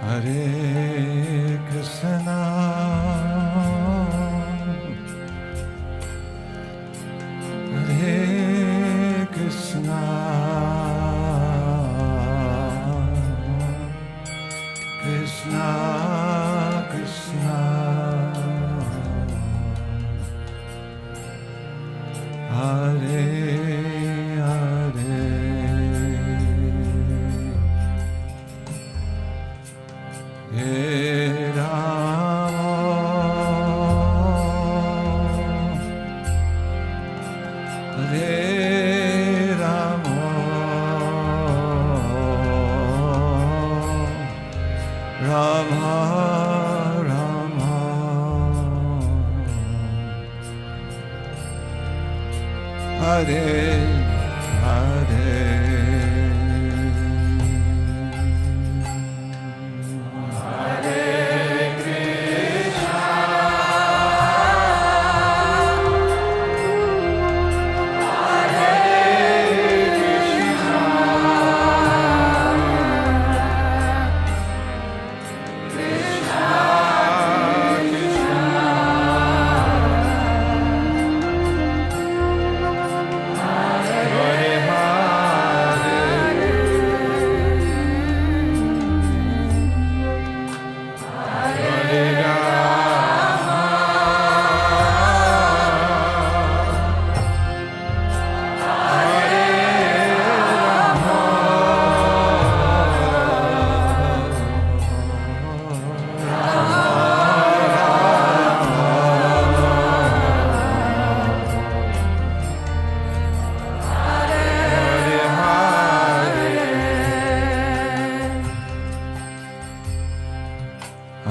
Hare Krishna, Hare Krishna, Krishna Krishna, Hare Hare, Hare Rama, Hare Rama, Rama Rama, Hare Hare.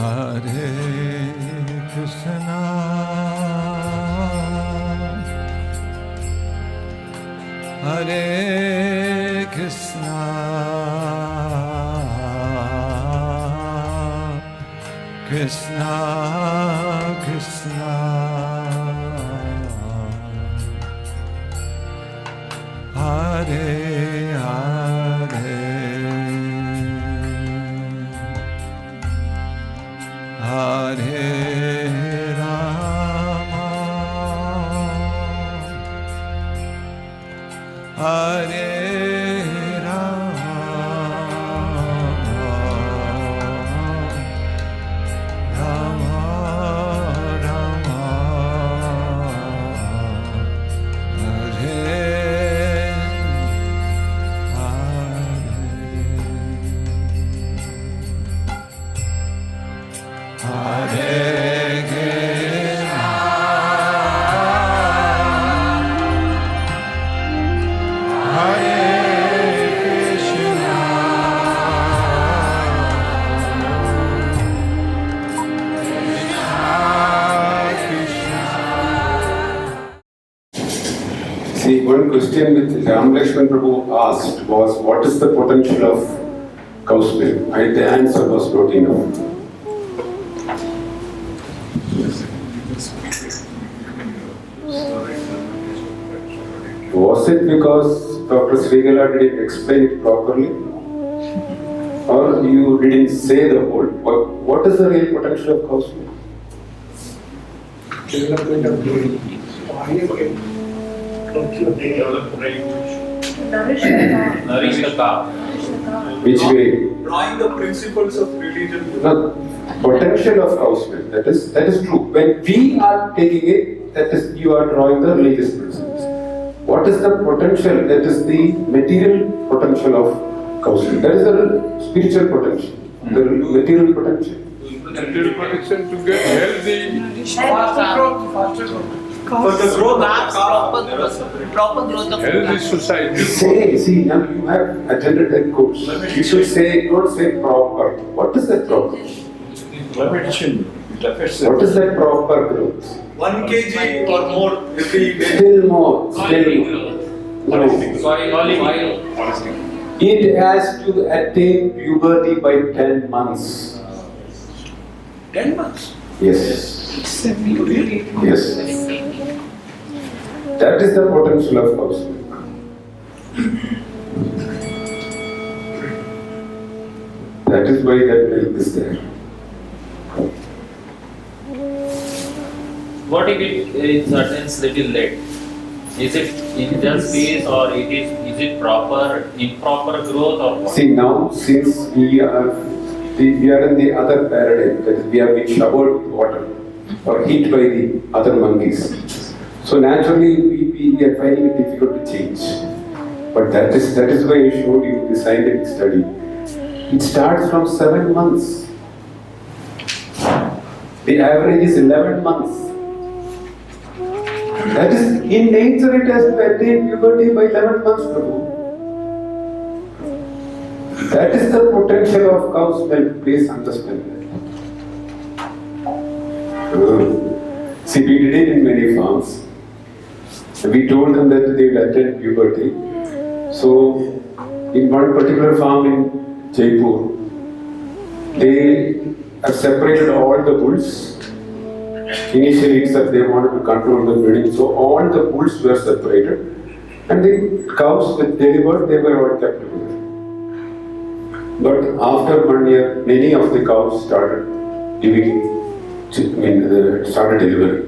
Hare Krishna, Hare Krishna, Krishna Krishna, Hare Hare, Hare Rama, Hare Rama, Rama Rama, Hare Hare. See, one question which Ram Lakshman Prabhu asked was, what is the potential of cow's milk? And the answer was not enough. Was it because Dr. Srigala didn't explain it properly? Or you didn't say the whole? What is the real potential of cow's milk? Development of brain. Nourish the cow. Which way? Drawing the principles of religion. The potential of cow's milk, that is true. When we are taking it, that is, you are drawing the religious principles. What is the potential? That is the material potential of cow's milk. That is the spiritual potential, the material potential. Material protection to get healthy. Faster growth. For the growth of Proper growth of Healthy society. See, now you have attended that course. You should say, not say proper. What is that proper? Repetition. What is that proper growth? 1 kg or more every day. Still more. No. It has to attain puberty by 10 months. 10 months. Yes. Really? Yes. That is the potential of cow's milk. That is why that milk is there. What if it certain little late? Is it in just phase or is it proper improper growth or what? See now, since we are in the other paradigm, that is, we have been showered with water or hit by the other monkeys. So naturally, we are finding it difficult to change. But that is why I showed you the scientific study. It starts from 7 months. The average is 11 months. That is, in nature it has to attain puberty by 11 months, Prabhu. That is the potential of cow's milk. Please understand that. See, we did it in many farms. We told them that they will attain puberty. So, in one particular farm in Jaipur, they have separated all the bulls. Initially itself they wanted to control the breeding, so all the bulls were separated and the cows that delivered, they were all kept together. But after 1 year, many of the cows started started delivering.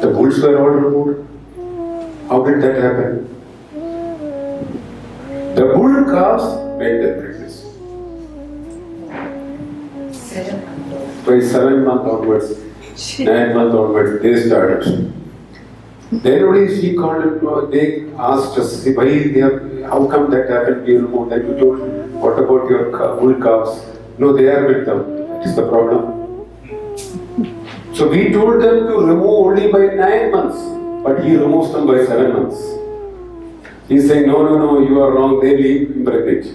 The bulls were all removed. How did that happen? The bull calves made their pregnancy. By 7 months onwards, 9 months onwards, they started. Then only she called it, they asked us, why how come that happened? We removed. Then we told, what about your bull calves? No, they are with them. That is the problem. So we told them to remove only by 9 months, but he removes them by 7 months. He is saying, no, you are wrong, they leave impregnate.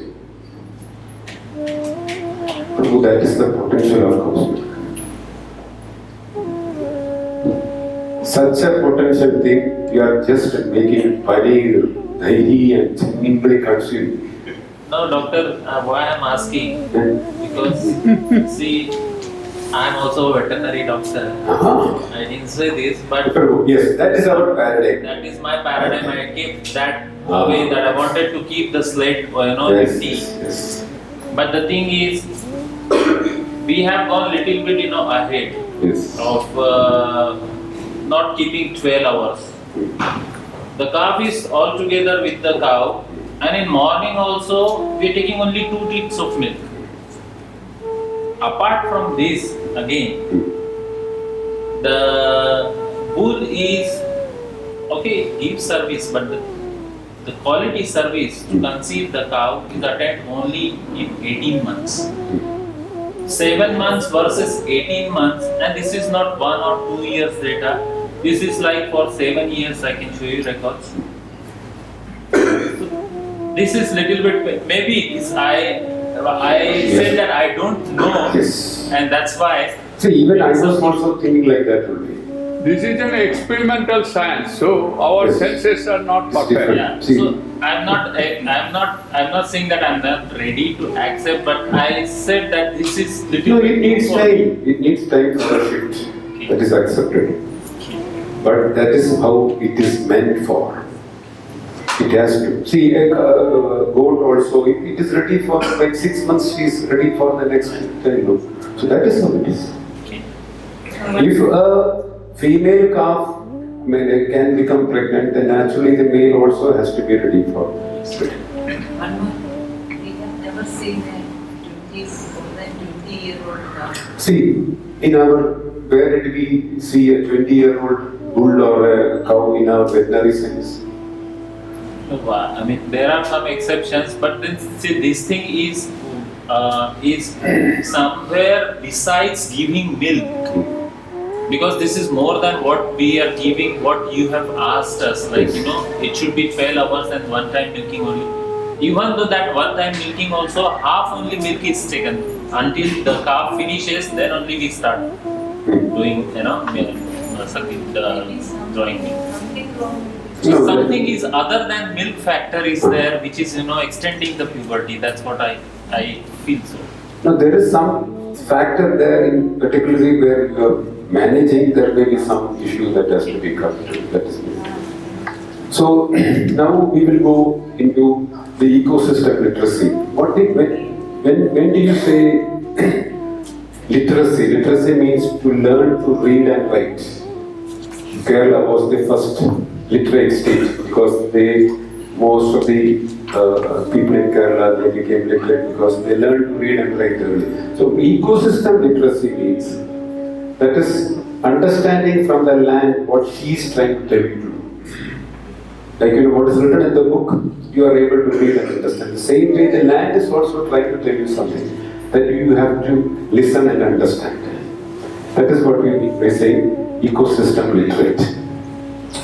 Prabhu, that is the potential of cow's milk. Such a potential thing, you are just making paneer, dahi and simply consuming. No, doctor, why I'm asking? Because, see, I'm also a veterinary doctor. I didn't say this, but Yes, that is our paradigm. that is my paradigm. I keep that way that I wanted to keep the slate, Yes, empty. yes, But the thing is, we have gone little bit, ahead yes. of not keeping 12 hours. The calf is all together with the cow, and in morning also we are taking only 2 teats of milk. Apart from this, again, the bull is give service, but the quality service to conceive the cow is attained only in 18 months. 7 months versus 18 months, and this is not 1 or 2 years data. This is like for 7 years. I can show you records. This is little bit, maybe it's I said that I don't know, Yes. and that's why. See, even I was also thinking like that only. This is an experimental science, so our Yes. senses are not It's perfect. different. Yeah, See. so I'm not saying that I'm not ready to accept, but I said that this is little No, bit it needs for- time. It needs time for a shift. That is accepted. But that is how it is meant for. It has to. See, a goat also, it is ready for like 6 months, she is ready for the next child. So that is how it is. Okay. If a female calf can become pregnant, then naturally the male also has to be ready for it. One more, we have never seen a 20-year-old calf. See, where did we see a 20-year-old bull or a cow in our veterinary science? I mean, there are some exceptions, but then see, this thing is somewhere besides giving milk. Because this is more than what we are giving, what you have asked us. Like, it should be 12 hours and one time milking only. Even though that one time milking also, half only milk is taken. Until the calf finishes, then only we start doing, sucking the drawing milk. Something wrong. No, Something is other than milk factor is there, which is, extending the puberty. That's what I feel so. No, there is some factor there, in particularly where you are managing, there may be some issue that has to be corrected. That is it. So now we will go into the ecosystem literacy. When when do you say literacy? Literacy means to learn to read and write. Kerala was the first literate state because most of the people in Kerala, they became literate because they learned to read and write early. So ecosystem literacy means that is understanding from the land what she is trying to tell you to do. Like what is written in the book, you are able to read and understand. The same way the land is also trying to tell you something that you have to listen and understand. That is what we mean by saying ecosystem literate.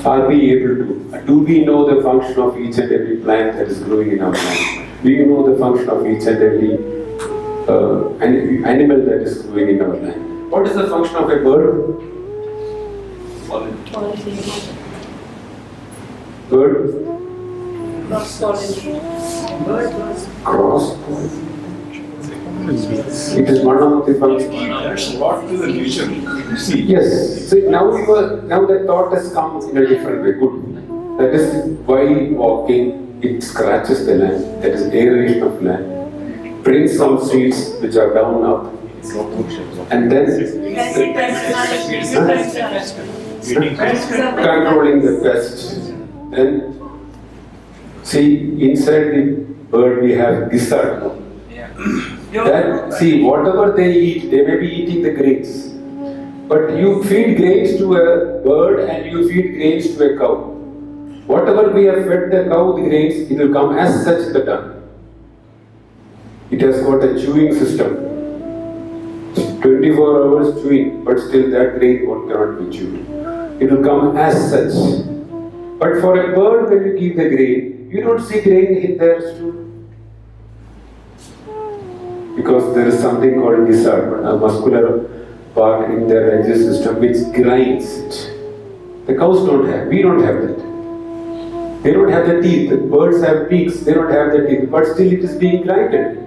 Are we able to? Do we know the function of each and every plant that is growing in our land? Do you know the function of each and every animal that is growing in our land? What is the function of a bird? Bird? Cross. It is one of the functions. That's what to the nature. See, Yes. So now the thought has come in a different way. Good. That is why walking, it scratches the land. That is aeration of land. Brings some seeds which are down up. And then controlling the pest. Then see inside the bird we have gizzard. That, see, whatever they eat, they may be eating the grains. But you feed grains to a bird and you feed grains to a cow. Whatever we have fed the cow, the grains, it will come as such in the tongue. It has got a chewing system. 24 hours chewing, but still that grain cannot be chewed. It will come as such. But for a bird, when you give the grain, you don't see grain in their stool. Because there is something called gizzard, a muscular part in their digestive system which grinds it. The cows don't have, we don't have that. They don't have the teeth, the birds have beaks, they don't have the teeth, but still it is being grinded.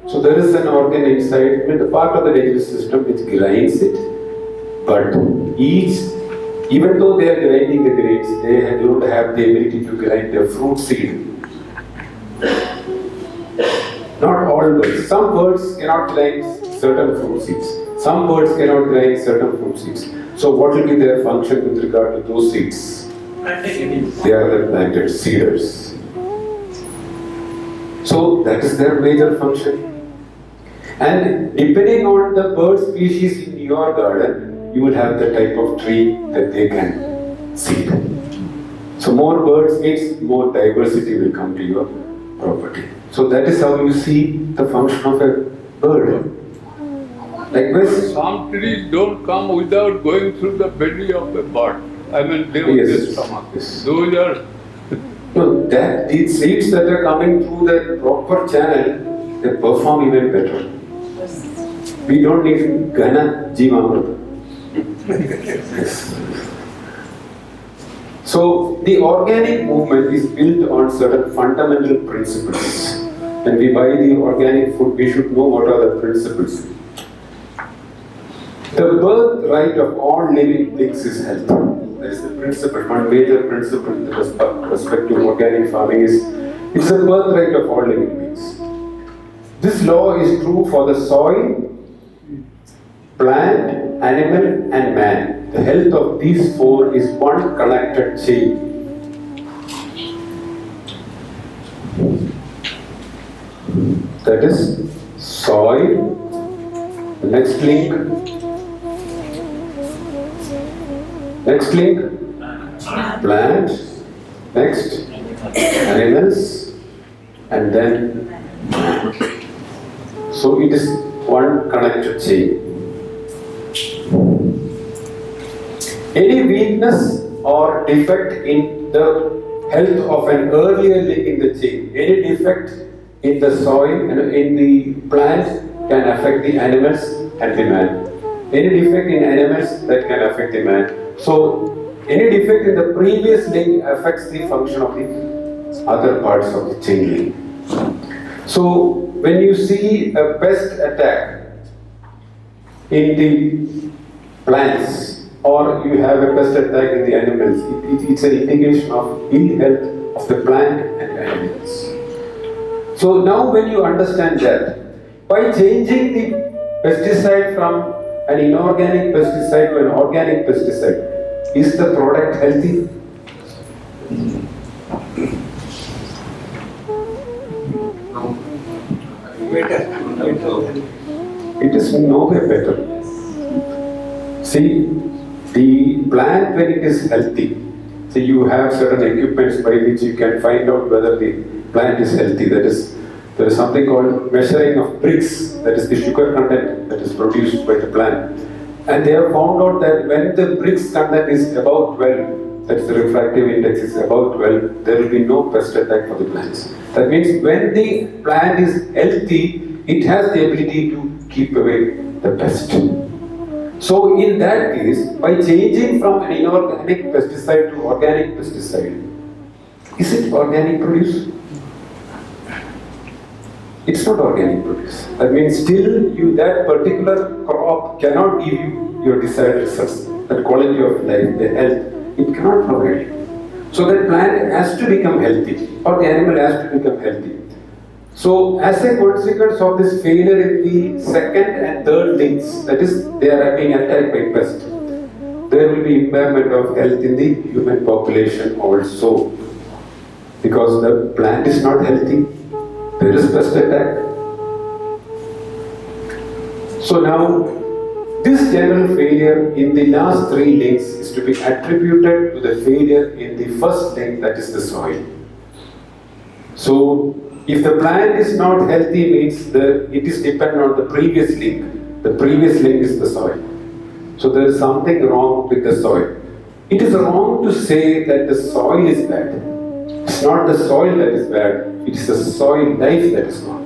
So there is an organ inside, the part of the digestive system which grinds it, but even though they are grinding the grapes, they don't have the ability to grind the fruit seed. Not all birds. Some birds cannot grind certain fruit seeds. Some birds cannot grind certain fruit seeds. So what will be their function with regard to those seeds? They are the planted seeders. So that is their major function. And depending on the bird species in your garden, you will have the type of tree that they can seed. So more birds means more diversity will come to your property. So that is how you see the function of a bird. Likewise, Some trees don't come without going through the belly of a bird. I mean, they Yes. the stomach. Yes. Those are no, these seeds that are coming through the proper channel, they perform even better. We don't need Ghana Jivamrita. So the organic movement is built on certain fundamental principles. When we buy the organic food, we should know what are the principles. The birthright of all living things is health. That is the principle. One major principle with respect to organic farming is it's the birthright of all living beings. This law is true for the soil, plant, animal, and man. The health of these four is one connected chain. That is soil. The next link. Next link. Plant. Next. Animals. And then man. So it is one connected chain. Any weakness or defect in the health of an earlier link in the chain, any defect in the soil and in the plant can affect the animals and the man. Any defect in animals that can affect the man. So any defect in the previous link affects the function of the other parts of the chain link. So when you see a pest attack in the plants, or you have a pest attack in the animals, it's an indication of ill health of the plant and animals. So now when you understand that, By changing the pesticide from an inorganic pesticide to an organic pesticide, is the product healthy? It is no way better. See, the plant when it is healthy, see you have certain equipments by which you can find out whether the plant is healthy. That is, there is something called measuring of Brix, that is the sugar content that is produced by the plant. And they have found out that when the Brix content is about 12, that is the refractive index is about 12, there will be no pest attack for the plants. That means when the plant is healthy, it has the ability to keep away the pest. So in that case, by changing from an inorganic pesticide to organic pesticide, is it organic produce? It's not organic produce. That means still that particular crop cannot give you your desired results, the quality of life, the health, it cannot provide you. So that plant has to become healthy, or the animal has to become healthy. So as a consequence of this failure in the second and third links, that is, they are being attacked by pest, there will be impairment of health in the human population also. Because the plant is not healthy, there is pest attack. So now, this general failure in the last three links is to be attributed to the failure in the first link, that is the soil. So, if the plant is not healthy, means it is dependent on the previous link. The previous link is the soil. So there is something wrong with the soil. It is wrong to say that the soil is bad. It's not the soil that is bad, it is the soil life that is wrong.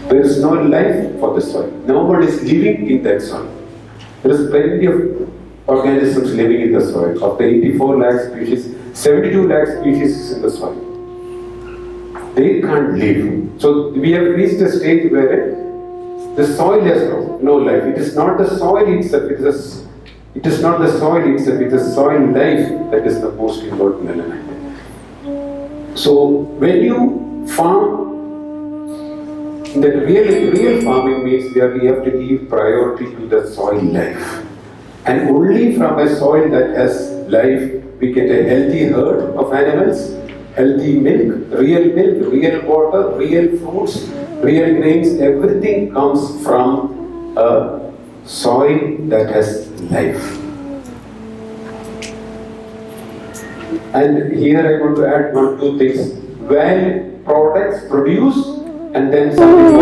There is no life for the soil. No one is living in that soil. There is plenty of organisms living in the soil. Of the 84 lakh species, 72 lakh species is in the soil. They can't live. So we have reached a stage where the soil has no life. It is not the soil itself. It is not the soil itself. It is soil life that is the most important element. So when you farm, the real farming means where we have to give priority to the soil life. And only from a soil that has life, we get a healthy herd of animals, healthy milk, real water, real fruits, real grains, everything comes from a soil that has life. And here I want to add 1-2 things. When products produce and then something